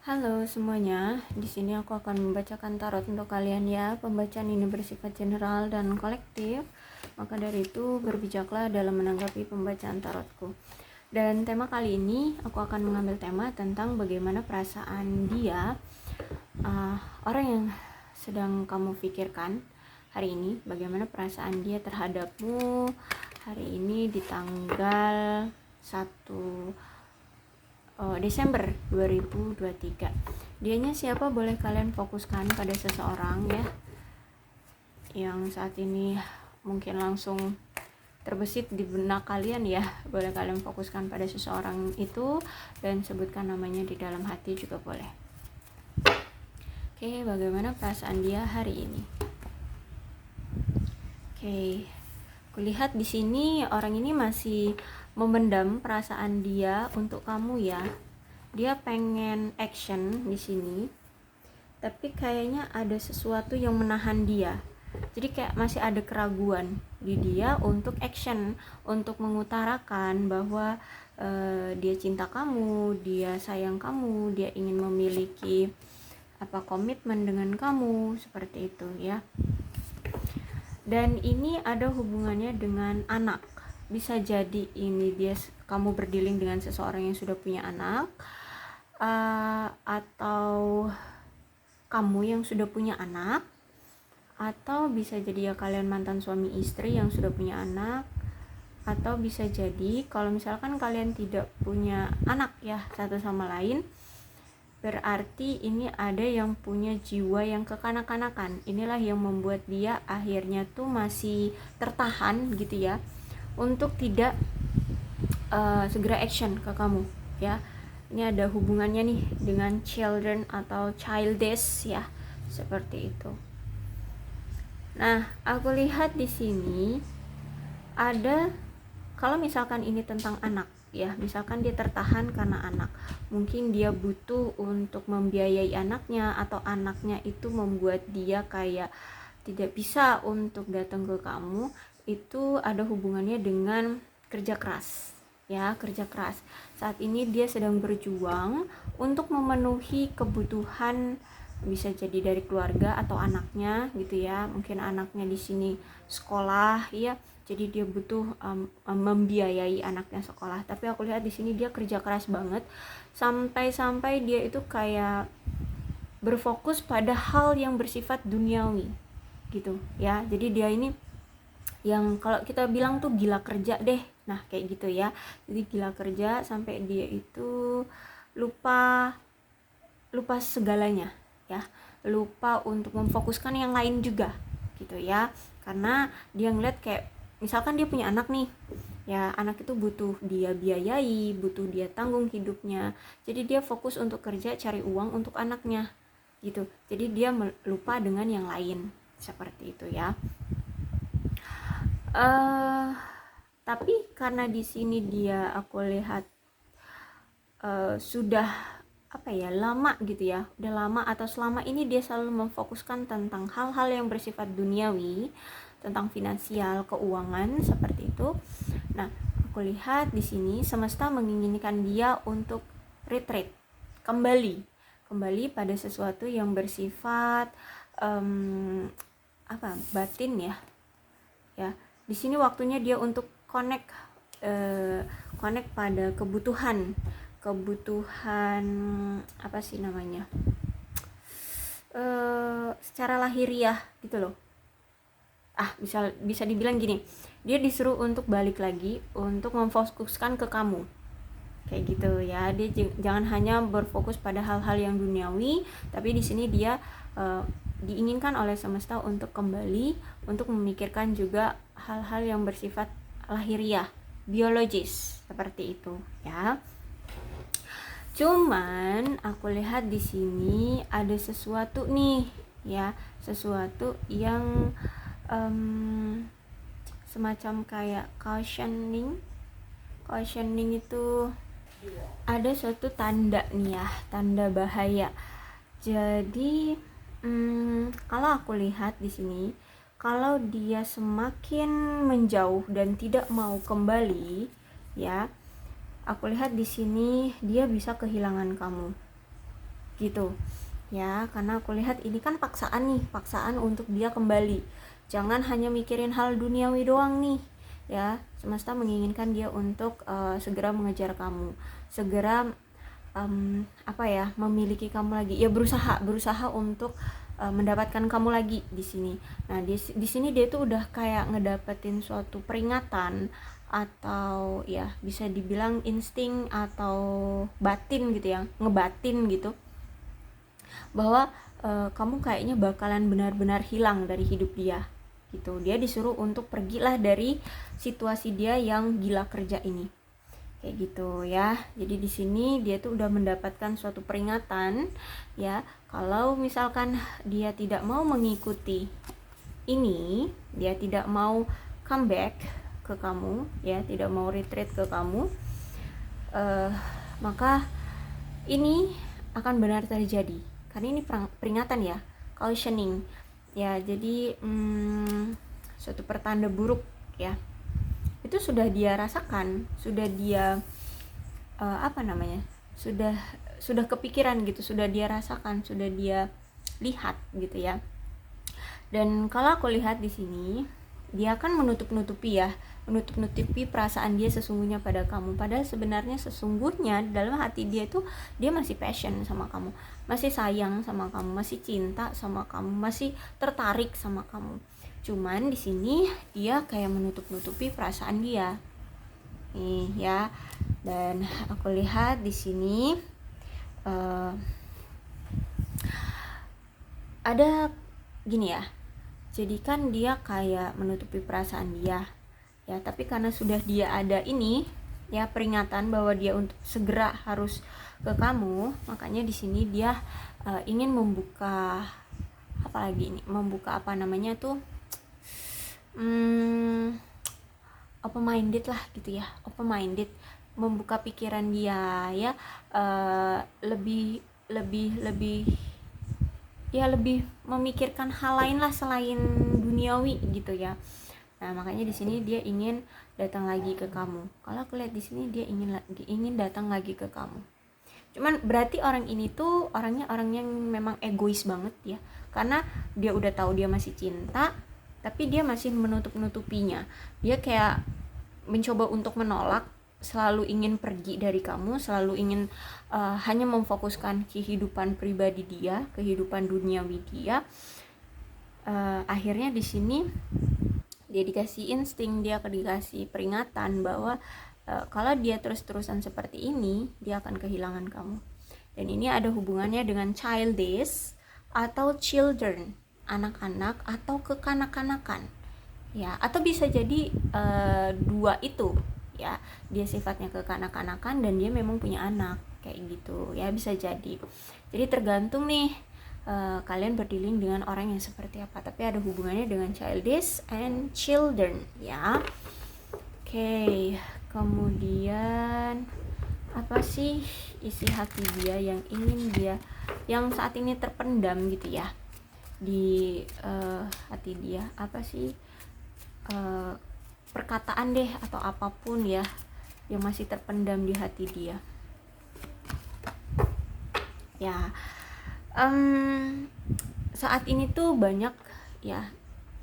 Halo semuanya, di sini aku akan membacakan tarot untuk kalian ya. Pembacaan ini bersifat general dan kolektif, maka dari itu berbijaklah dalam menanggapi pembacaan tarotku. Dan tema kali ini aku akan mengambil tema tentang bagaimana perasaan dia, orang yang sedang kamu pikirkan hari ini, bagaimana perasaan dia terhadapmu hari ini di tanggal 1 Desember 2023. Dianya siapa boleh kalian fokuskan pada seseorang ya, yang saat ini mungkin langsung terbesit di benak kalian ya. Boleh kalian fokuskan pada seseorang itu dan sebutkan namanya di dalam hati juga boleh. Oke, bagaimana perasaan dia hari ini? Oke, kulihat di sini orang ini masih memendam perasaan dia untuk kamu ya. Dia pengen action di sini, tapi kayaknya ada sesuatu yang menahan dia. Jadi kayak masih ada keraguan di dia untuk action, untuk mengutarakan bahwa dia cinta kamu, dia sayang kamu, dia ingin memiliki komitmen dengan kamu, seperti itu ya. Dan ini ada hubungannya dengan anak. Bisa jadi ini kamu berdealing dengan seseorang yang sudah punya anak, atau kamu yang sudah punya anak, atau bisa jadi ya kalian mantan suami istri yang sudah punya anak, atau bisa jadi kalau misalkan kalian tidak punya anak ya satu sama lain, berarti ini ada yang punya jiwa yang kekanak-kanakan. Inilah yang membuat dia akhirnya tuh masih tertahan gitu ya, untuk tidak segera action ke kamu ya. Ini ada hubungannya nih dengan children atau childish ya, seperti itu. Nah, aku lihat di sini ada, kalau misalkan ini tentang anak ya, misalkan dia tertahan karena anak, mungkin dia butuh untuk membiayai anaknya, atau anaknya itu membuat dia kayak tidak bisa untuk datang ke kamu. Itu ada hubungannya dengan kerja keras ya, kerja keras. Saat ini dia sedang berjuang untuk memenuhi kebutuhan, bisa jadi dari keluarga atau anaknya gitu ya. Mungkin anaknya di sini sekolah ya, jadi dia butuh membiayai anaknya sekolah. Tapi aku lihat di sini dia kerja keras banget, sampai dia itu kayak berfokus pada hal yang bersifat duniawi gitu ya. Jadi dia ini yang kalau kita bilang tuh gila kerja deh, nah kayak gitu ya. Jadi gila kerja sampai dia itu lupa segalanya ya, lupa untuk memfokuskan yang lain juga gitu ya. Karena dia ngeliat kayak misalkan dia punya anak nih ya, anak itu butuh dia biayai, butuh dia tanggung hidupnya, jadi dia fokus untuk kerja cari uang untuk anaknya gitu. Jadi dia lupa dengan yang lain, seperti itu ya. Tapi karena di sini dia aku lihat sudah lama gitu ya, udah lama atau selama ini dia selalu memfokuskan tentang hal-hal yang bersifat duniawi, tentang finansial, keuangan, seperti itu. Nah, aku lihat di sini semesta menginginkan dia untuk retreat, kembali pada sesuatu yang bersifat batin ya. Di sini waktunya dia untuk connect pada kebutuhan secara lahiriah gitu loh. Bisa dibilang gini, dia disuruh untuk balik lagi untuk memfokuskan ke kamu, kayak gitu ya. Dia jangan hanya berfokus pada hal-hal yang duniawi, tapi di sini dia diinginkan oleh semesta untuk kembali, untuk memikirkan juga hal-hal yang bersifat lahiriah, biologis, seperti itu ya. Cuman aku lihat di sini ada sesuatu nih ya, sesuatu yang semacam kayak cautioning itu ada suatu tanda nih ya, tanda bahaya. Jadi kalau aku lihat di sini, kalau dia semakin menjauh dan tidak mau kembali ya, aku lihat di sini dia bisa kehilangan kamu. gitu ya, karena aku lihat ini kan paksaan nih, paksaan untuk dia kembali. Jangan hanya mikirin hal duniawi doang nih ya, semesta menginginkan dia untuk segera mengejar kamu, segera memiliki kamu lagi ya, berusaha untuk mendapatkan kamu lagi di sini. Nah di sini dia tuh udah kayak ngedapetin suatu peringatan, atau ya bisa dibilang insting atau batin gitu ya, ngebatin gitu, bahwa kamu kayaknya bakalan benar-benar hilang dari hidup dia gitu. Dia disuruh untuk pergilah dari situasi dia yang gila kerja ini, kayak gitu ya. Jadi di sini dia tuh udah mendapatkan suatu peringatan ya, kalau misalkan dia tidak mau mengikuti ini, dia tidak mau comeback ke kamu ya, tidak mau retreat ke kamu, maka ini akan benar terjadi. Karena ini peringatan ya, cautioning ya. Jadi suatu pertanda buruk ya, itu sudah dia rasakan, sudah dia sudah kepikiran gitu, sudah dia rasakan, sudah dia lihat gitu ya. Dan kalau aku lihat di sini, dia akan menutup-nutupi perasaan dia sesungguhnya pada kamu. Padahal sebenarnya sesungguhnya dalam hati dia itu dia masih passion sama kamu, masih sayang sama kamu, masih cinta sama kamu, masih tertarik sama kamu. Cuman di sini dia kayak menutup-nutupi perasaan dia. Nih ya. Dan aku lihat di sini ada gini ya. Jadi kan dia kayak menutupi perasaan dia ya, tapi karena sudah dia ada ini ya, peringatan bahwa dia untuk segera harus ke kamu, makanya di sini dia ingin membuka open minded lah gitu ya, open minded, membuka pikiran dia ya, lebih memikirkan hal lain lah selain duniawi gitu ya. Nah makanya di sini dia ingin datang lagi ke kamu. Kalau aku lihat di sini dia ingin datang lagi ke kamu. Cuman berarti orang ini tuh orang yang memang egois banget ya, karena dia udah tahu dia masih cinta, tapi dia masih menutupinya. Dia kayak mencoba untuk menolak, selalu ingin pergi dari kamu, selalu ingin hanya memfokuskan kehidupan pribadi dia, kehidupan duniawi dia. Akhirnya di sini dia dikasih insting, dia dikasih peringatan bahwa kalau dia terus-terusan seperti ini, dia akan kehilangan kamu. Dan ini ada hubungannya dengan childish atau children, anak-anak atau kekanak-kanakan ya, atau bisa jadi dua itu ya, dia sifatnya kekanak-kanakan dan dia memang punya anak kayak gitu ya, bisa jadi. Jadi tergantung nih kalian berdealing dengan orang yang seperti apa, tapi ada hubungannya dengan childish and children ya. Oke, kemudian apa sih isi hati dia yang ingin dia, yang saat ini terpendam gitu ya di hati dia? Apa sih perkataan deh atau apapun ya yang masih terpendam di hati dia ya. Saat ini tuh banyak ya,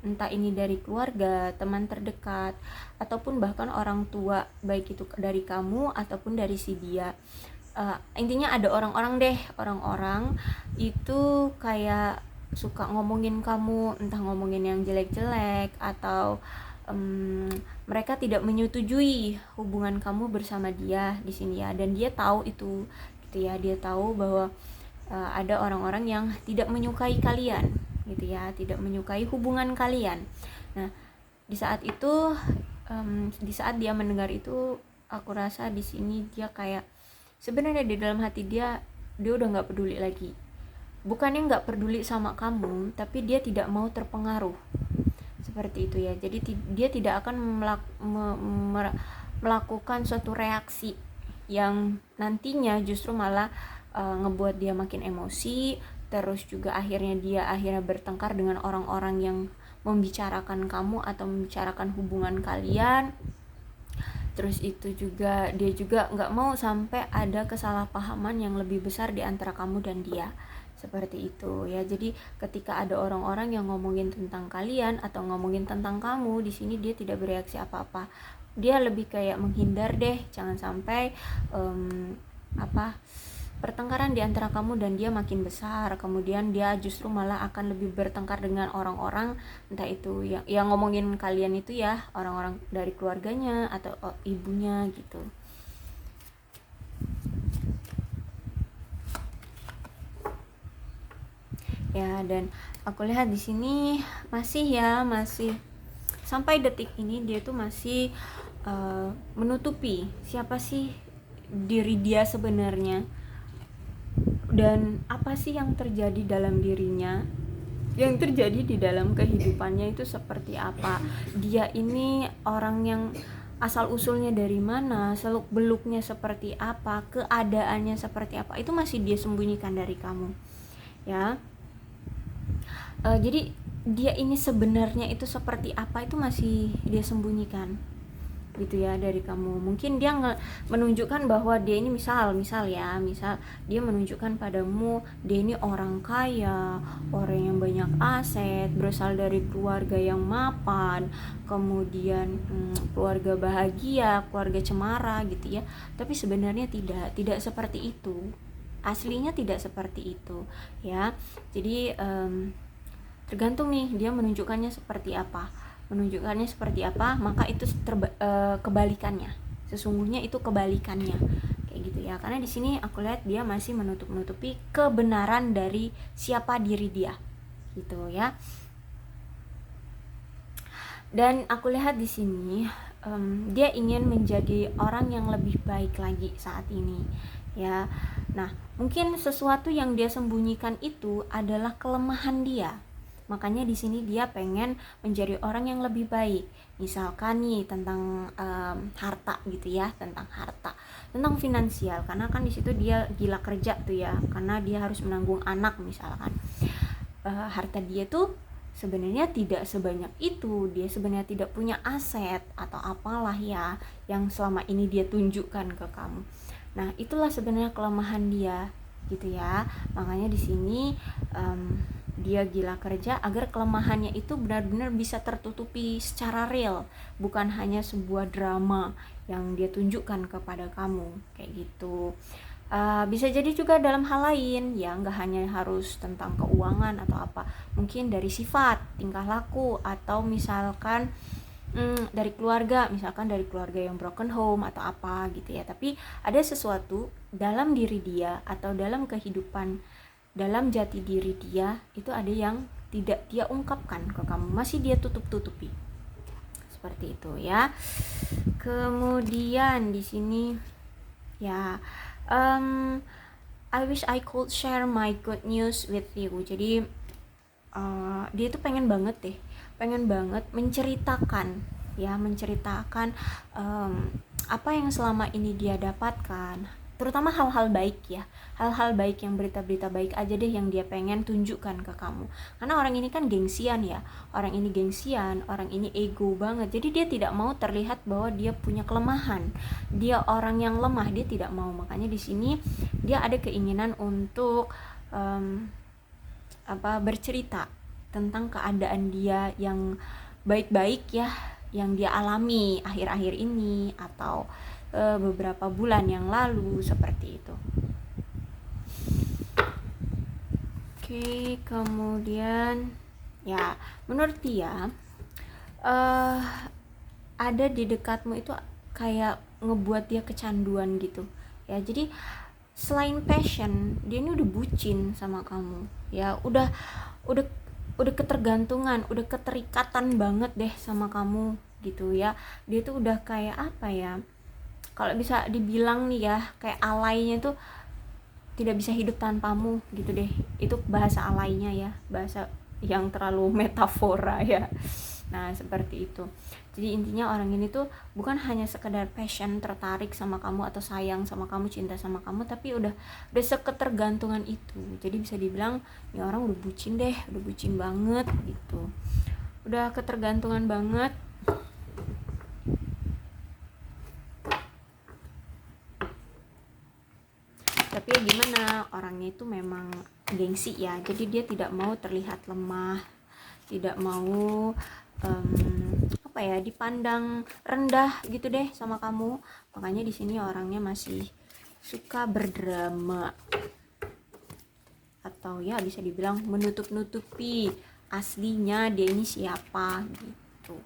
entah ini dari keluarga, teman terdekat, ataupun bahkan orang tua, baik itu dari kamu ataupun dari si dia. Intinya ada orang-orang itu kayak suka ngomongin kamu, entah ngomongin yang jelek-jelek atau mereka tidak menyetujui hubungan kamu bersama dia di sini ya. Dan dia tahu itu gitu ya, dia tahu bahwa ada orang-orang yang tidak menyukai kalian gitu ya, tidak menyukai hubungan kalian. Nah di saat itu, di saat dia mendengar itu, aku rasa di sini dia kayak sebenarnya di dalam hati dia udah nggak peduli lagi. Bukannya nggak peduli sama kamu, tapi dia tidak mau terpengaruh seperti itu ya. Jadi dia tidak akan melakukan suatu reaksi yang nantinya justru malah ngebuat dia makin emosi, terus juga akhirnya bertengkar dengan orang-orang yang membicarakan kamu atau membicarakan hubungan kalian Terus itu juga dia juga nggak mau sampai ada kesalahpahaman yang lebih besar di antara kamu dan dia, seperti itu ya. Jadi ketika ada orang-orang yang ngomongin tentang kalian atau ngomongin tentang kamu, di sini dia tidak bereaksi apa-apa, dia lebih kayak menghindar deh, jangan sampai pertengkaran di antara kamu dan dia makin besar, kemudian dia justru malah akan lebih bertengkar dengan orang-orang, entah itu yang ngomongin kalian itu ya, orang-orang dari keluarganya atau ibunya gitu. Ya, dan aku lihat di sini masih sampai detik ini dia tuh masih menutupi siapa sih diri dia sebenarnya, dan apa sih yang terjadi dalam dirinya, yang terjadi di dalam kehidupannya itu seperti apa. Dia ini orang yang asal usulnya dari mana, seluk beluknya seperti apa, keadaannya seperti apa, itu masih dia sembunyikan dari kamu ya. Jadi dia ini sebenarnya itu seperti apa itu masih dia sembunyikan gitu ya dari kamu. Mungkin dia menunjukkan bahwa dia ini misal dia menunjukkan padamu dia ini orang kaya, orang yang banyak aset, berasal dari keluarga yang mapan, kemudian keluarga bahagia, keluarga cemara gitu ya. Tapi sebenarnya tidak seperti itu, aslinya tidak seperti itu ya. Jadi tergantung nih dia menunjukkannya seperti apa, maka itu kebalikannya, sesungguhnya itu kebalikannya kayak gitu ya. Karena di sini aku lihat dia masih menutupi kebenaran dari siapa diri dia gitu ya. Dan aku lihat di sini dia ingin menjadi orang yang lebih baik lagi saat ini ya. Nah, mungkin sesuatu yang dia sembunyikan itu adalah kelemahan dia. Makanya di sini dia pengen menjadi orang yang lebih baik. Misalkan nih tentang harta gitu ya, tentang finansial. Karena kan di situ dia gila kerja tuh ya, karena dia harus menanggung anak misalkan. Harta dia tuh sebenarnya tidak sebanyak itu. Dia sebenarnya tidak punya aset atau apalah ya yang selama ini dia tunjukkan ke kamu. Nah, itulah sebenarnya kelemahan dia gitu ya. Makanya di sini dia gila kerja agar kelemahannya itu benar-benar bisa tertutupi secara real, bukan hanya sebuah drama yang dia tunjukkan kepada kamu kayak gitu. Bisa jadi juga dalam hal lain ya, nggak hanya harus tentang keuangan atau apa, mungkin dari sifat, tingkah laku, atau misalkan dari keluarga, misalkan dari keluarga yang broken home atau apa gitu ya. Tapi ada sesuatu dalam diri dia atau dalam kehidupan, dalam jati diri dia itu ada yang tidak dia ungkapkan ke kamu, masih dia tutupi seperti itu ya. Kemudian di sini ya, I wish I could share my good news with you. Jadi dia tuh pengen banget menceritakan apa yang selama ini dia dapatkan, terutama hal-hal baik ya, hal-hal baik yang berita-berita baik aja deh yang dia pengen tunjukkan ke kamu. Karena orang ini kan gengsian ya, orang ini ego banget, jadi dia tidak mau terlihat bahwa dia punya kelemahan, dia orang yang lemah, dia tidak mau. Makanya di sini dia ada keinginan untuk bercerita tentang keadaan dia yang baik-baik ya, yang dia alami akhir-akhir ini atau beberapa bulan yang lalu seperti itu. Oke, kemudian ya menurut dia ada di dekatmu itu kayak ngebuat dia kecanduan gitu ya. Jadi selain passion, dia ini udah bucin sama kamu ya, udah ketergantungan, udah keterikatan banget deh sama kamu gitu ya. Dia tuh udah kayak apa ya, kalau bisa dibilang nih ya, kayak alainya tuh tidak bisa hidup tanpamu gitu deh. Itu bahasa alainya ya, bahasa yang terlalu metafora ya. Nah seperti itu. Jadi intinya orang ini tuh bukan hanya sekedar passion, tertarik sama kamu atau sayang sama kamu, cinta sama kamu, tapi udah seketergantungan itu. Jadi bisa dibilang ini orang udah bucin banget gitu, udah ketergantungan banget. orangnya itu memang gengsi ya, jadi dia tidak mau terlihat lemah, tidak mau dipandang rendah gitu deh sama kamu. Makanya di sini orangnya masih suka berdrama, atau ya bisa dibilang menutup-nutupi aslinya dia ini siapa gitu.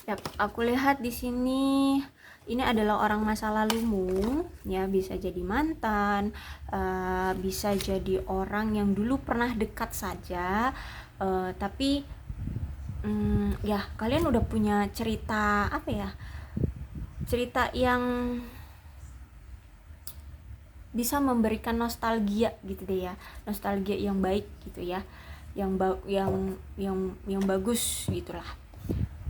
Yap, aku lihat di sini ini adalah orang masa lalumu ya, bisa jadi mantan, bisa jadi orang yang dulu pernah dekat saja, tapi ya kalian udah punya cerita cerita yang bisa memberikan nostalgia gitu deh ya, nostalgia yang baik gitu ya, yang bagus gitulah.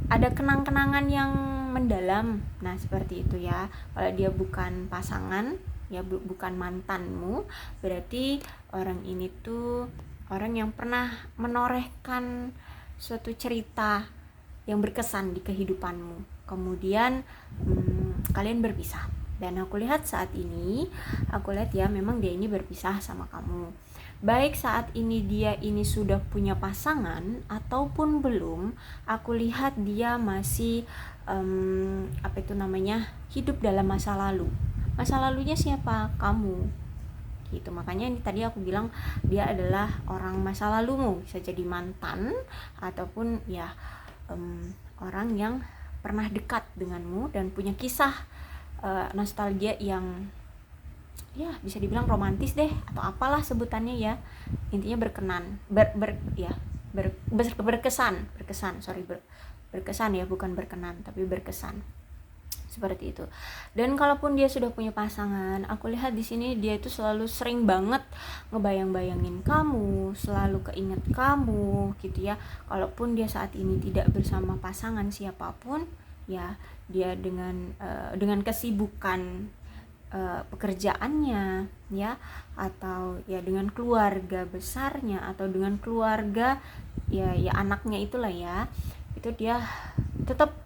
Ada kenang-kenangan yang mendalam. Nah, seperti itu ya. Kalau dia bukan pasangan, ya bukan mantanmu, berarti orang ini tuh orang yang pernah menorehkan suatu cerita yang berkesan di kehidupanmu. Kemudian kalian berpisah. Dan aku lihat saat ini, ya memang dia ini berpisah sama kamu. Baik saat ini dia ini sudah punya pasangan ataupun belum, aku lihat dia masih hidup dalam masa lalu. Masa lalunya siapa? Kamu gitu. Makanya ini tadi aku bilang dia adalah orang masa lalumu, bisa jadi mantan ataupun ya orang yang pernah dekat denganmu dan punya kisah nostalgia yang ya bisa dibilang romantis deh, atau apalah sebutannya ya, intinya berkesan ya, bukan berkenan tapi berkesan, seperti itu. Dan kalaupun dia sudah punya pasangan, aku lihat di sini dia itu selalu sering banget ngebayang-bayangin kamu, selalu keinget kamu gitu ya. Kalaupun dia saat ini tidak bersama pasangan siapapun ya, dia dengan kesibukan pekerjaannya ya, atau ya dengan keluarga besarnya, atau dengan keluarga ya anaknya itulah ya, itu dia tetap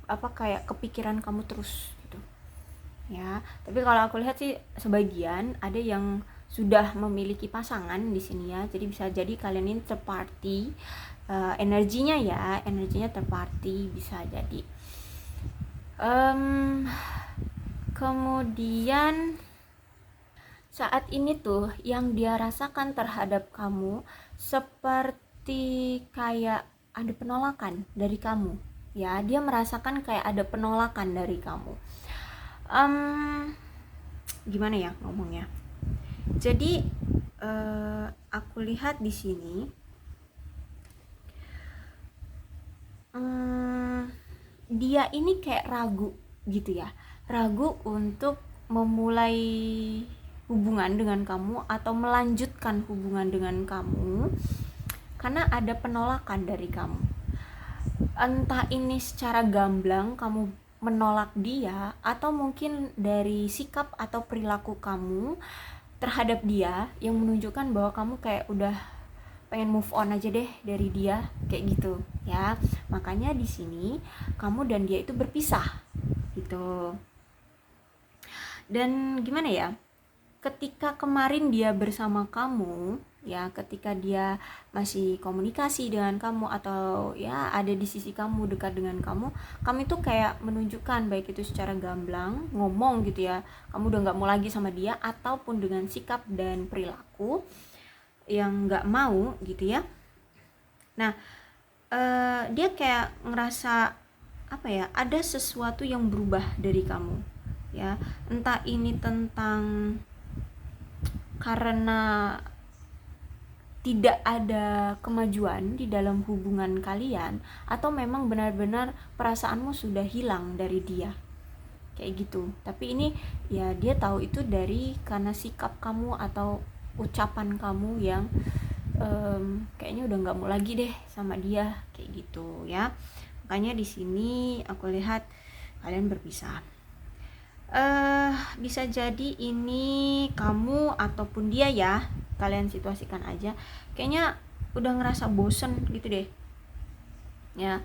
kayak kepikiran kamu terus gitu ya. Tapi kalau aku lihat sih sebagian ada yang sudah memiliki pasangan di sini ya, jadi bisa jadi kalian ini third party, energinya third party bisa jadi. Kemudian saat ini tuh yang dia rasakan terhadap kamu seperti kayak ada penolakan dari kamu ya, dia merasakan kayak ada penolakan dari kamu. Gimana ya ngomongnya, jadi aku lihat di sini dia ini kayak ragu gitu ya, ragu untuk memulai hubungan dengan kamu atau melanjutkan hubungan dengan kamu karena ada penolakan dari kamu. Entah ini secara gamblang kamu menolak dia, atau mungkin dari sikap atau perilaku kamu terhadap dia yang menunjukkan bahwa kamu kayak udah pengen move on aja deh dari dia, kayak gitu ya. Makanya di sini kamu dan dia itu berpisah gitu. Dan gimana ya, ketika kemarin dia bersama kamu ya, ketika dia masih komunikasi dengan kamu atau ya ada di sisi kamu, dekat dengan kamu itu kayak menunjukkan baik itu secara gamblang ngomong gitu ya, kamu udah gak mau lagi sama dia, ataupun dengan sikap dan perilaku yang gak mau gitu ya. Nah dia kayak ngerasa ada sesuatu yang berubah dari kamu ya, entah ini tentang karena tidak ada kemajuan di dalam hubungan kalian, atau memang benar-benar perasaanmu sudah hilang dari dia, kayak gitu. Tapi ini ya dia tahu itu karena sikap kamu atau ucapan kamu yang kayaknya udah nggak mau lagi deh sama dia, kayak gitu ya. Makanya di sini aku lihat kalian berpisah. Bisa jadi ini kamu ataupun dia ya, kalian situasikan aja, kayaknya udah ngerasa bosen gitu deh ya.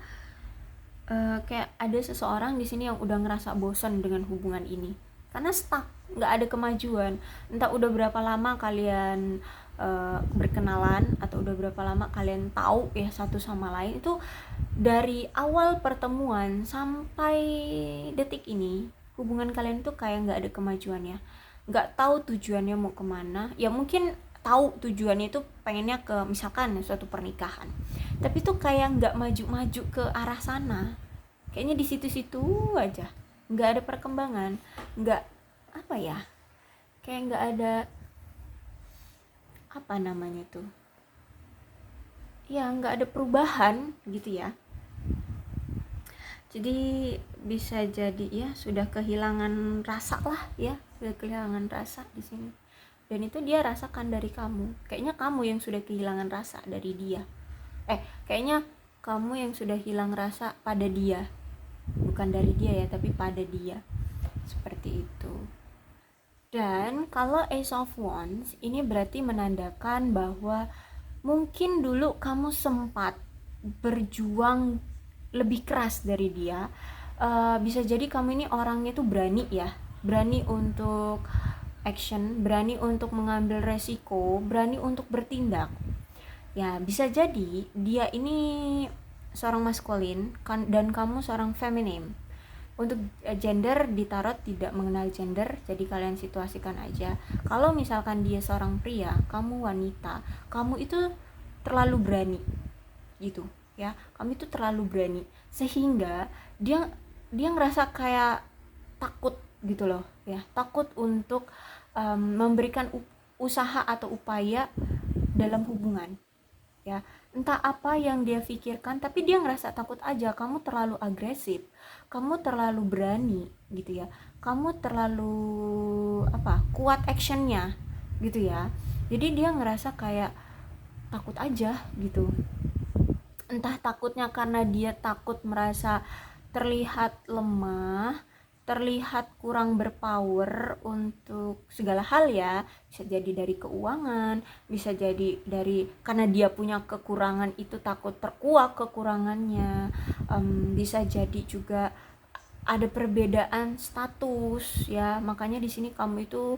kayak ada seseorang di sini yang udah ngerasa bosan dengan hubungan ini karena stuck, nggak ada kemajuan. Entah udah berapa lama kalian berkenalan atau udah berapa lama kalian tahu ya satu sama lain, itu dari awal pertemuan sampai detik ini hubungan kalian tuh kayak nggak ada kemajuannya, nggak tahu tujuannya mau kemana. Ya mungkin tahu tujuannya itu pengennya ke misalkan suatu pernikahan, tapi tuh kayak nggak maju-maju ke arah sana, kayaknya di situ-situ aja, nggak ada perkembangan, nggak apa ya, kayak nggak ada apa namanya tuh ya, nggak ada perubahan gitu ya. Jadi bisa jadi ya sudah kehilangan rasa lah ya, sudah kehilangan rasa di sini. Dan itu dia rasakan dari kamu. Kayaknya kamu yang sudah kehilangan rasa dari dia. Kayaknya kamu yang sudah hilang rasa pada dia. Bukan dari dia ya, tapi pada dia. Seperti itu. Dan kalau Ace of Wands ini berarti menandakan bahwa mungkin dulu kamu sempat berjuang lebih keras dari dia. Bisa jadi kamu ini orangnya tuh berani ya, berani untuk action, berani untuk mengambil resiko, berani untuk bertindak. Ya bisa jadi dia ini seorang maskulin dan kamu seorang feminim. Untuk gender di tarot tidak mengenal gender, jadi kalian situasikan aja. Kalau misalkan dia seorang pria, kamu wanita, kamu itu terlalu berani gitu ya, kamu itu terlalu berani sehingga dia ngerasa kayak takut gitu loh ya, takut untuk memberikan usaha atau upaya dalam hubungan ya. Entah apa yang dia pikirkan, tapi dia ngerasa takut aja. Kamu terlalu agresif, kamu terlalu berani gitu ya, kamu terlalu kuat actionnya gitu ya. Jadi dia ngerasa kayak takut aja gitu. Entah takutnya karena dia takut merasa terlihat lemah, terlihat kurang berpower untuk segala hal ya. Bisa jadi dari keuangan, bisa jadi dari karena dia punya kekurangan itu takut terkuak kekurangannya. Bisa jadi juga ada perbedaan status ya. Makanya di sini kamu itu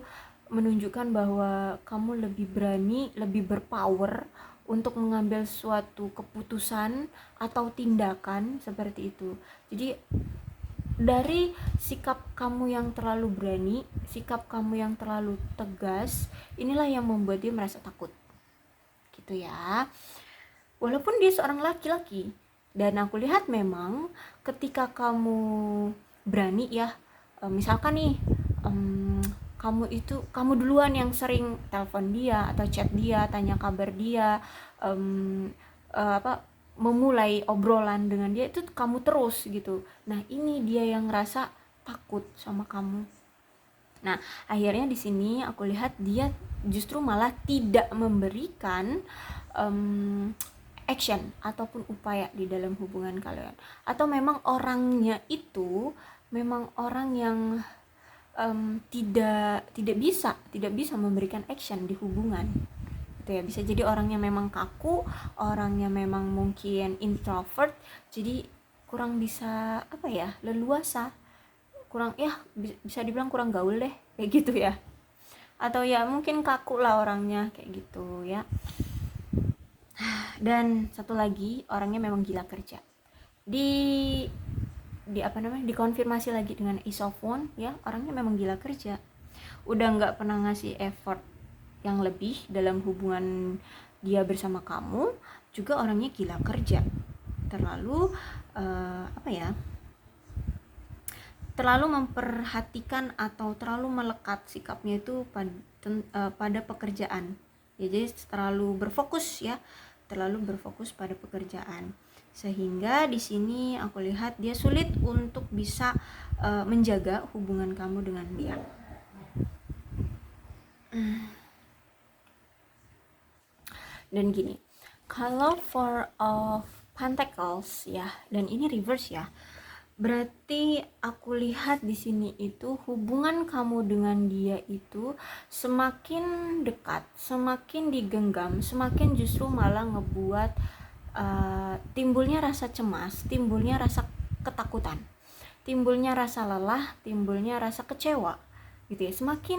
menunjukkan bahwa kamu lebih berani, lebih berpower untuk mengambil suatu keputusan atau tindakan seperti itu. Jadi dari sikap kamu yang terlalu berani, sikap kamu yang terlalu tegas, inilah yang membuat dia merasa takut gitu ya. Walaupun dia seorang laki-laki, dan aku lihat memang ketika kamu berani ya, misalkan nih kamu duluan yang sering telepon dia atau chat dia, tanya kabar dia, memulai obrolan dengan dia, itu kamu terus gitu. Nah ini dia yang ngerasa takut sama kamu. Nah akhirnya di sini aku lihat dia justru malah tidak memberikan action ataupun upaya di dalam hubungan kalian. Atau memang orangnya itu memang orang yang tidak bisa memberikan action di hubungan gitu ya. Bisa jadi orangnya memang kaku, orangnya memang mungkin introvert, jadi kurang bisa leluasa, kurang ya bisa dibilang kurang gaul deh kayak gitu ya. Atau ya mungkin kaku lah orangnya kayak gitu ya. Dan satu lagi, orangnya memang gila kerja. Dikonfirmasi lagi dengan Ace of Wands ya, orangnya memang gila kerja, udah nggak pernah ngasih effort yang lebih dalam hubungan dia bersama kamu. Juga orangnya gila kerja, terlalu terlalu memperhatikan atau terlalu melekat sikapnya itu pada pekerjaan ya. Jadi terlalu berfokus pada pekerjaan, sehingga di sini aku lihat dia sulit untuk bisa menjaga hubungan kamu dengan dia. Dan gini, kalau Four of Pentacles ya, dan ini reverse ya, berarti aku lihat di sini itu hubungan kamu dengan dia itu semakin dekat, semakin digenggam, semakin justru malah ngebuat timbulnya rasa cemas, timbulnya rasa ketakutan, timbulnya rasa lelah, timbulnya rasa kecewa gitu ya. Semakin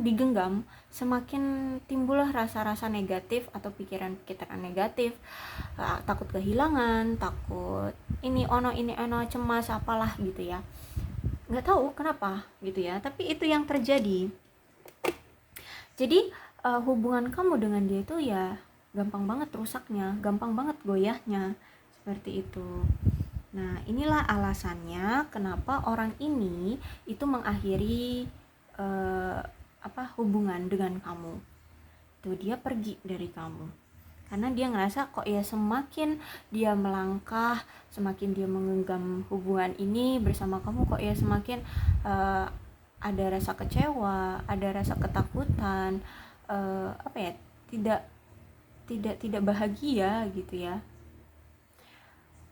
digenggam, semakin timbullah rasa-rasa negatif atau pikiran-pikiran negatif, takut kehilangan, takut ini ono cemas apalah gitu ya. Nggak tahu kenapa gitu ya, tapi itu yang terjadi. Jadi hubungan kamu dengan dia itu ya gampang banget rusaknya, gampang banget goyahnya, seperti itu. Nah, inilah alasannya kenapa orang ini itu mengakhiri hubungan dengan kamu. Tuh, dia pergi dari kamu. Karena dia ngerasa kok ya semakin dia melangkah, semakin dia menggenggam hubungan ini bersama kamu, kok ya semakin ada rasa kecewa, ada rasa ketakutan, tidak bahagia gitu ya.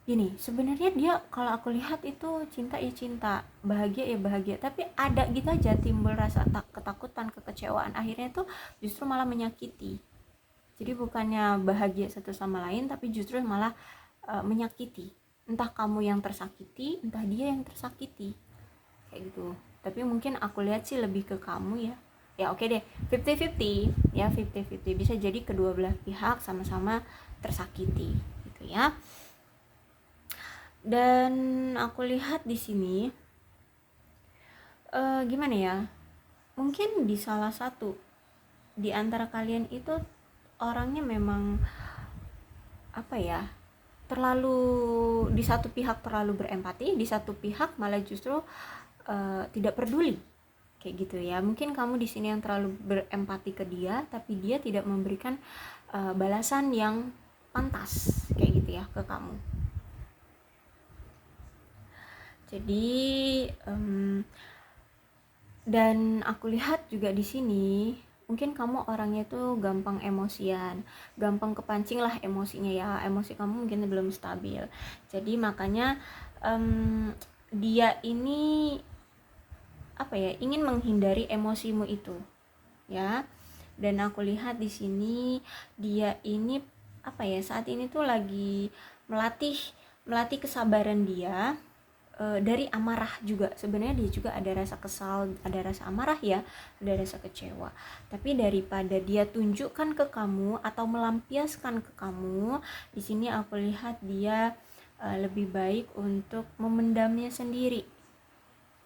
Gini, sebenarnya dia kalau aku lihat itu cinta ya cinta, bahagia ya bahagia, tapi ada gitu aja timbul rasa ketakutan, kekecewaan, akhirnya tuh justru malah menyakiti. Jadi bukannya bahagia satu sama lain, tapi justru malah menyakiti. Entah kamu yang tersakiti, entah dia yang tersakiti, kayak gitu. Tapi mungkin aku lihat sih lebih ke kamu ya. Ya oke deh, 50-50 ya, 50-50, bisa jadi kedua belah pihak sama-sama tersakiti gitu ya. Dan aku lihat di sini gimana ya, mungkin di salah satu di antara kalian itu orangnya memang terlalu, di satu pihak terlalu berempati, di satu pihak malah justru tidak peduli, kayak gitu ya. Mungkin kamu di sini yang terlalu berempati ke dia, tapi dia tidak memberikan balasan yang pantas, kayak gitu ya, ke kamu. Jadi dan aku lihat juga di sini mungkin kamu orangnya tuh gampang emosian, gampang kepancing lah emosinya ya, emosi kamu mungkin belum stabil. Jadi makanya dia ini ingin menghindari emosimu itu ya. Dan aku lihat di sini dia ini saat ini tuh lagi melatih kesabaran dia. Dari amarah juga, sebenarnya dia juga ada rasa kesal, ada rasa amarah ya, ada rasa kecewa. Tapi daripada dia tunjukkan ke kamu atau melampiaskan ke kamu, di sini aku lihat dia lebih baik untuk memendamnya sendiri,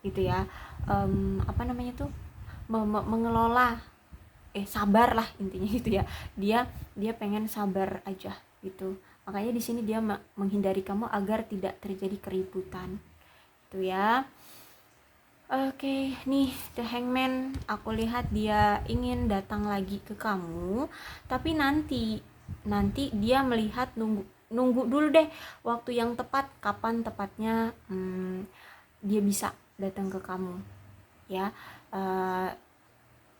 gitu ya. Mengelola, sabar lah intinya gitu ya. Dia pengen sabar aja gitu. Makanya di sini dia menghindari kamu agar tidak terjadi keributan. Itu ya. Oke, nih The Hangman, aku lihat dia ingin datang lagi ke kamu, tapi nanti dia melihat nunggu dulu deh waktu yang tepat, kapan tepatnya dia bisa datang ke kamu ya.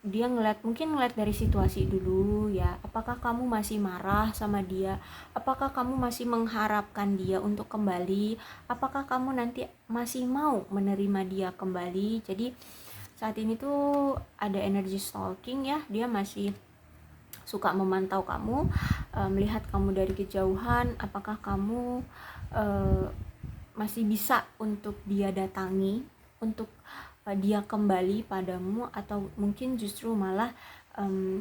Dia mungkin ngeliat dari situasi dulu ya, apakah kamu masih marah sama dia, apakah kamu masih mengharapkan dia untuk kembali, apakah kamu nanti masih mau menerima dia kembali. Jadi saat ini tuh ada energi stalking ya, dia masih suka memantau kamu, melihat kamu dari kejauhan, apakah kamu masih bisa untuk dia datangi, untuk dia kembali padamu, atau mungkin justru malah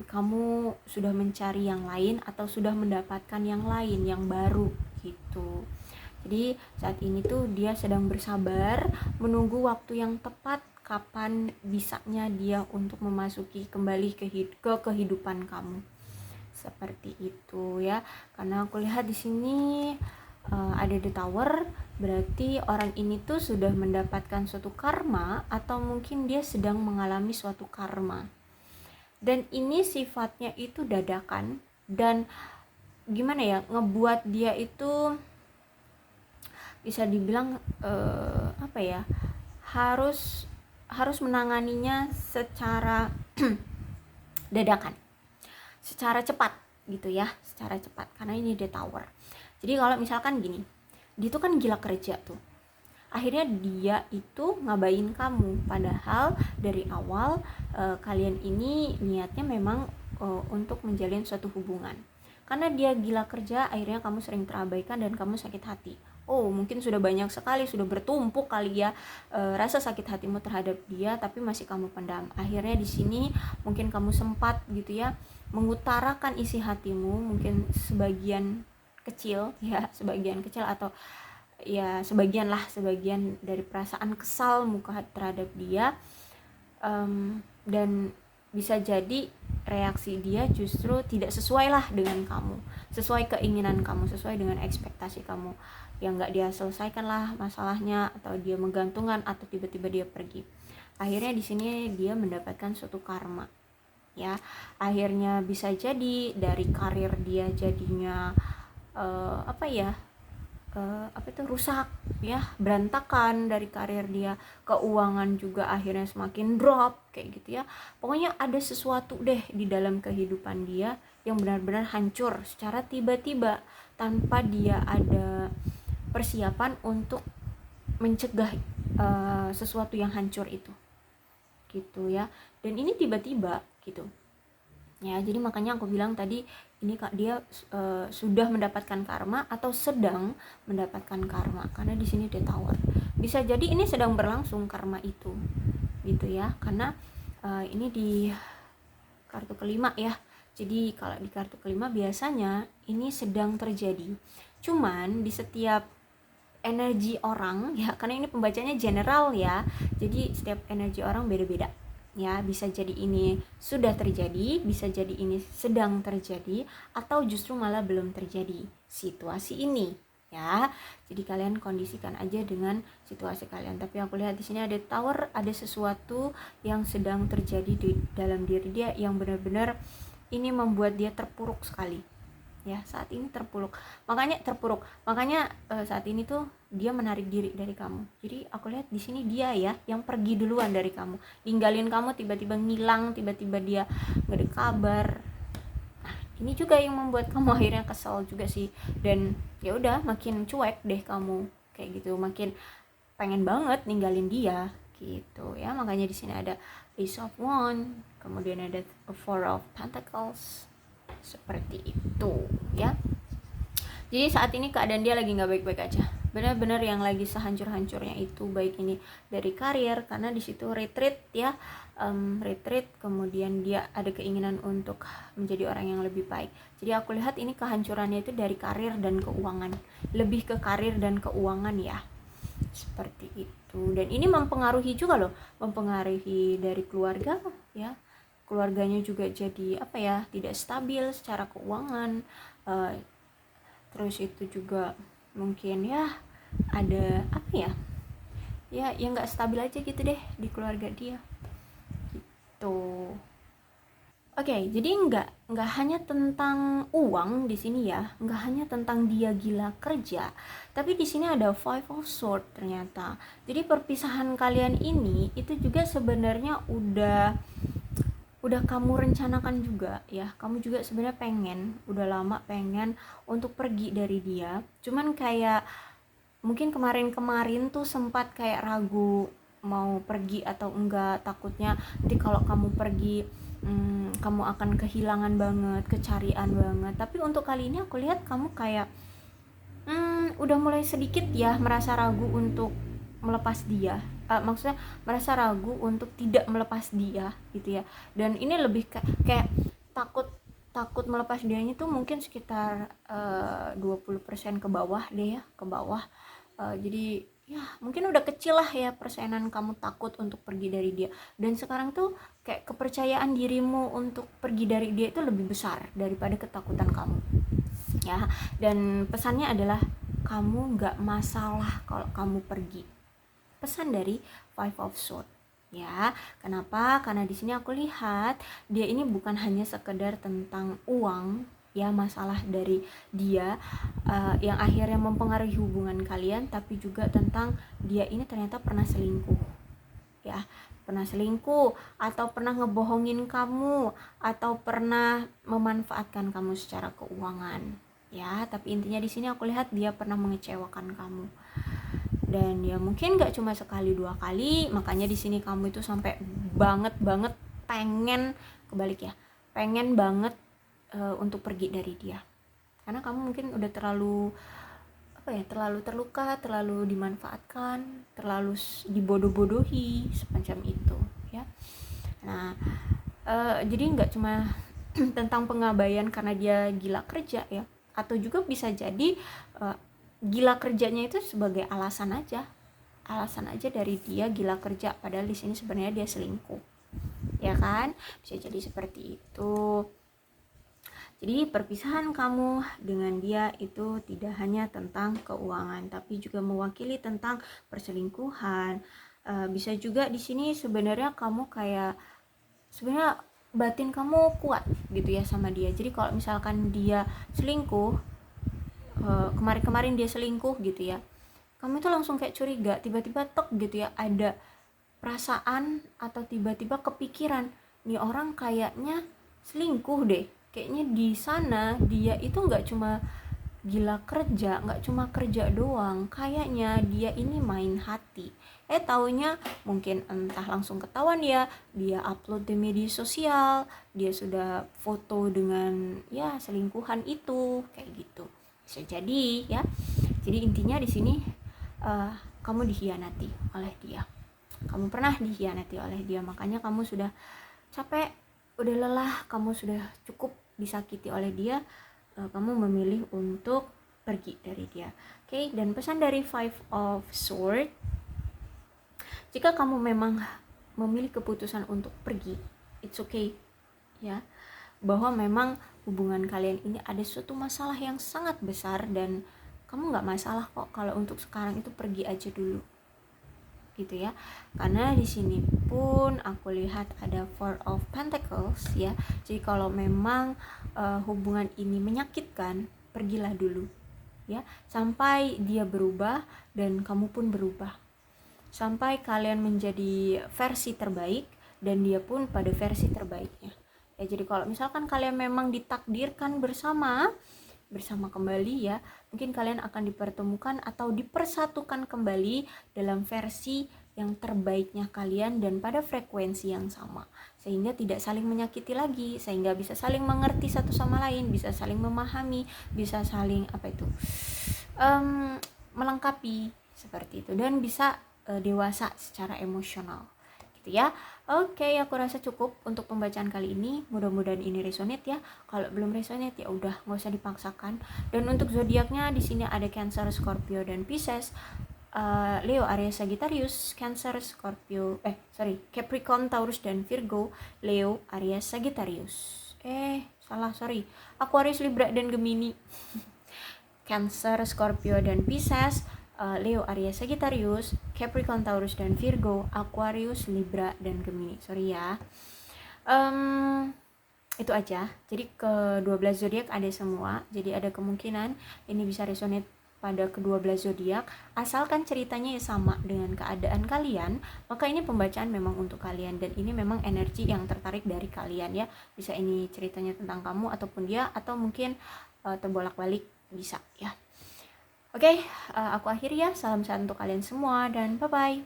kamu sudah mencari yang lain atau sudah mendapatkan yang lain yang baru gitu. Jadi saat ini tuh dia sedang bersabar menunggu waktu yang tepat, kapan bisanya dia untuk memasuki kembali ke kehidupan kamu, seperti itu ya. Karena aku lihat di sini ada The Tower, berarti orang ini tuh sudah mendapatkan suatu karma, atau mungkin dia sedang mengalami suatu karma. Dan ini sifatnya itu dadakan, dan gimana ya, ngebuat dia itu bisa dibilang harus menanganinya secara dadakan, secara cepat gitu ya, secara cepat, karena ini The Tower. Jadi kalau misalkan gini, dia tuh kan gila kerja tuh, akhirnya dia itu ngabain kamu, padahal dari awal kalian ini niatnya memang untuk menjalin suatu hubungan. Karena dia gila kerja, akhirnya kamu sering terabaikan dan kamu sakit hati. Oh, mungkin sudah banyak sekali, sudah bertumpuk kali ya rasa sakit hatimu terhadap dia, tapi masih kamu pendam. Akhirnya di sini mungkin kamu sempat gitu ya mengutarakan isi hatimu, mungkin sebagian kecil ya, sebagian kecil atau ya sebagian dari perasaan kesal muka terhadap dia. Dan bisa jadi reaksi dia justru tidak sesuai lah dengan kamu, sesuai keinginan kamu, sesuai dengan ekspektasi kamu, yang nggak dia selesaikan lah masalahnya, atau dia menggantungkan, atau tiba-tiba dia pergi. Akhirnya di sini dia mendapatkan suatu karma ya. Akhirnya bisa jadi dari karir dia jadinya rusak ya, berantakan dari karir dia, keuangan juga akhirnya semakin drop kayak gitu ya. Pokoknya ada sesuatu deh di dalam kehidupan dia yang benar-benar hancur secara tiba-tiba tanpa dia ada persiapan untuk mencegah sesuatu yang hancur itu gitu ya. Dan ini tiba-tiba gitu ya, jadi makanya aku bilang tadi ini kak dia sudah mendapatkan karma atau sedang mendapatkan karma, karena di sini dia Tower. Bisa jadi ini sedang berlangsung karma itu gitu ya, karena ini di kartu kelima ya. Jadi kalau di kartu kelima biasanya ini sedang terjadi, cuman di setiap energi orang ya, karena ini pembacanya general ya, jadi setiap energi orang beda-beda ya. Bisa jadi ini sudah terjadi, bisa jadi ini sedang terjadi, atau justru malah belum terjadi situasi ini ya. Jadi kalian kondisikan aja dengan situasi kalian. Tapi aku lihat di sini ada Tower, ada sesuatu yang sedang terjadi di dalam diri dia yang benar-benar ini membuat dia terpuruk sekali ya. Saat ini makanya saat ini tuh dia menarik diri dari kamu. Jadi aku lihat di sini dia ya yang pergi duluan dari kamu, ninggalin kamu, tiba-tiba ngilang, tiba-tiba dia nggak ada kabar. Nah ini juga yang membuat kamu akhirnya kesel juga sih, dan ya udah makin cuek deh kamu kayak gitu, makin pengen banget ninggalin dia gitu ya. Makanya di sini ada Ace of Wands, kemudian ada Four of Pentacles, seperti itu ya. Jadi saat ini keadaan dia lagi nggak baik-baik aja, benar-benar yang lagi sehancur-hancurnya itu, baik ini dari karir karena di situ retreat ya, retreat, kemudian dia ada keinginan untuk menjadi orang yang lebih baik. Jadi aku lihat ini kehancurannya itu dari karir dan keuangan, lebih ke karir dan keuangan ya, seperti itu. Dan ini mempengaruhi juga loh, mempengaruhi dari keluarga ya, keluarganya juga jadi tidak stabil secara keuangan. Terus itu juga mungkin ya ada yang nggak stabil aja gitu deh di keluarga dia gitu. Oke, jadi nggak hanya tentang uang di sini ya, nggak hanya tentang dia gila kerja, tapi di sini ada Five of Swords ternyata. Jadi perpisahan kalian ini itu juga sebenarnya udah kamu rencanakan juga ya. Kamu juga sebenarnya udah lama pengen untuk pergi dari dia, cuman kayak mungkin kemarin tuh sempat kayak ragu mau pergi atau enggak, takutnya nanti kalau kamu pergi kamu akan kehilangan banget, kecarian banget. Tapi untuk kali ini aku lihat kamu kayak udah mulai sedikit ya merasa ragu untuk melepas dia, maksudnya merasa ragu untuk tidak melepas dia gitu ya. Dan ini lebih kayak takut melepas dianya tuh mungkin sekitar 20% ke bawah deh ya, ke bawah. Jadi ya mungkin udah kecil lah ya persenan kamu takut untuk pergi dari dia, dan sekarang tuh kayak kepercayaan dirimu untuk pergi dari dia itu lebih besar daripada ketakutan kamu ya. Dan pesannya adalah kamu nggak masalah kalau kamu pergi, pesan dari Five of Swords ya. Kenapa? Karena di sini aku lihat dia ini bukan hanya sekedar tentang uang ya, masalah dari dia yang akhirnya mempengaruhi hubungan kalian, tapi juga tentang dia ini ternyata pernah selingkuh ya, pernah selingkuh atau pernah ngebohongin kamu atau pernah memanfaatkan kamu secara keuangan ya. Tapi intinya di sini aku lihat dia pernah mengecewakan kamu, dan ya mungkin gak cuma sekali dua kali. Makanya di sini kamu itu sampai banget pengen pengen banget untuk pergi dari dia, karena kamu mungkin udah terlalu terlalu terluka, terlalu dimanfaatkan, terlalu dibodoh-bodohi semacam itu ya. Nah, jadi nggak cuma tentang pengabaian karena dia gila kerja ya, atau juga bisa jadi gila kerjanya itu sebagai alasan aja dari dia gila kerja, padahal di sini sebenarnya dia selingkuh, ya kan? Bisa jadi seperti itu. Jadi perpisahan kamu dengan dia itu tidak hanya tentang keuangan, tapi juga mewakili tentang perselingkuhan. Bisa juga di sini sebenarnya kamu kayak sebenarnya batin kamu kuat gitu ya sama dia. Jadi kalau misalkan dia selingkuh, kemarin-kemarin dia selingkuh gitu ya, kamu itu langsung kayak curiga, tiba-tiba tok gitu ya, ada perasaan atau tiba-tiba kepikiran, nih orang kayaknya selingkuh deh. Kayaknya di sana dia itu nggak cuma gila kerja, nggak cuma kerja doang, kayaknya dia ini main hati. Taunya mungkin entah langsung ketahuan ya, dia upload di media sosial, dia sudah foto dengan ya selingkuhan itu, kayak gitu. Bisa jadi ya. Jadi intinya di sini kamu dikhianati oleh dia. Kamu pernah dikhianati oleh dia, makanya kamu sudah capek, udah lelah, kamu sudah cukup disakiti oleh dia, kamu memilih untuk pergi dari dia. Oke, dan pesan dari Five of Swords, jika kamu memang memilih keputusan untuk pergi, it's okay ya, bahwa memang hubungan kalian ini ada suatu masalah yang sangat besar dan kamu nggak masalah kok kalau untuk sekarang itu pergi aja dulu gitu ya. Karena di sini pun aku lihat ada Four of Pentacles ya. Jadi kalau memang hubungan ini menyakitkan, pergilah dulu ya, sampai dia berubah dan kamu pun berubah, sampai kalian menjadi versi terbaik dan dia pun pada versi terbaiknya ya. Jadi kalau misalkan kalian memang ditakdirkan bersama kembali ya, mungkin kalian akan dipertemukan atau dipersatukan kembali dalam versi yang terbaiknya kalian dan pada frekuensi yang sama, sehingga tidak saling menyakiti lagi, sehingga bisa saling mengerti satu sama lain, bisa saling memahami, bisa saling melengkapi seperti itu, dan bisa dewasa secara emosional gitu ya. Oke, aku rasa cukup untuk pembacaan kali ini. Mudah-mudahan ini resonate ya. Kalau belum resonate ya udah, nggak usah dipaksakan. Dan untuk zodiaknya di sini ada Cancer, Scorpio, dan Pisces. Leo, Aries, Sagittarius, Cancer, Scorpio, Capricorn, Taurus, dan Virgo. Leo, Aries, Sagittarius. Sorry. Aquarius, Libra, dan Gemini. Cancer, Scorpio, dan Pisces. Leo, Aries, Sagittarius, Capricorn, Taurus, dan Virgo, Aquarius, Libra, dan Gemini. Sorry ya. Itu aja. Jadi ke-12 zodiak ada semua. Jadi ada kemungkinan ini bisa resonate pada ke-12 zodiak. Asalkan ceritanya sama dengan keadaan kalian, maka ini pembacaan memang untuk kalian, dan ini memang energi yang tertarik dari kalian ya. Bisa ini ceritanya tentang kamu ataupun dia, atau mungkin terbolak-balik, bisa ya. Oke, aku akhiri ya. Salam sehat untuk kalian semua dan bye-bye.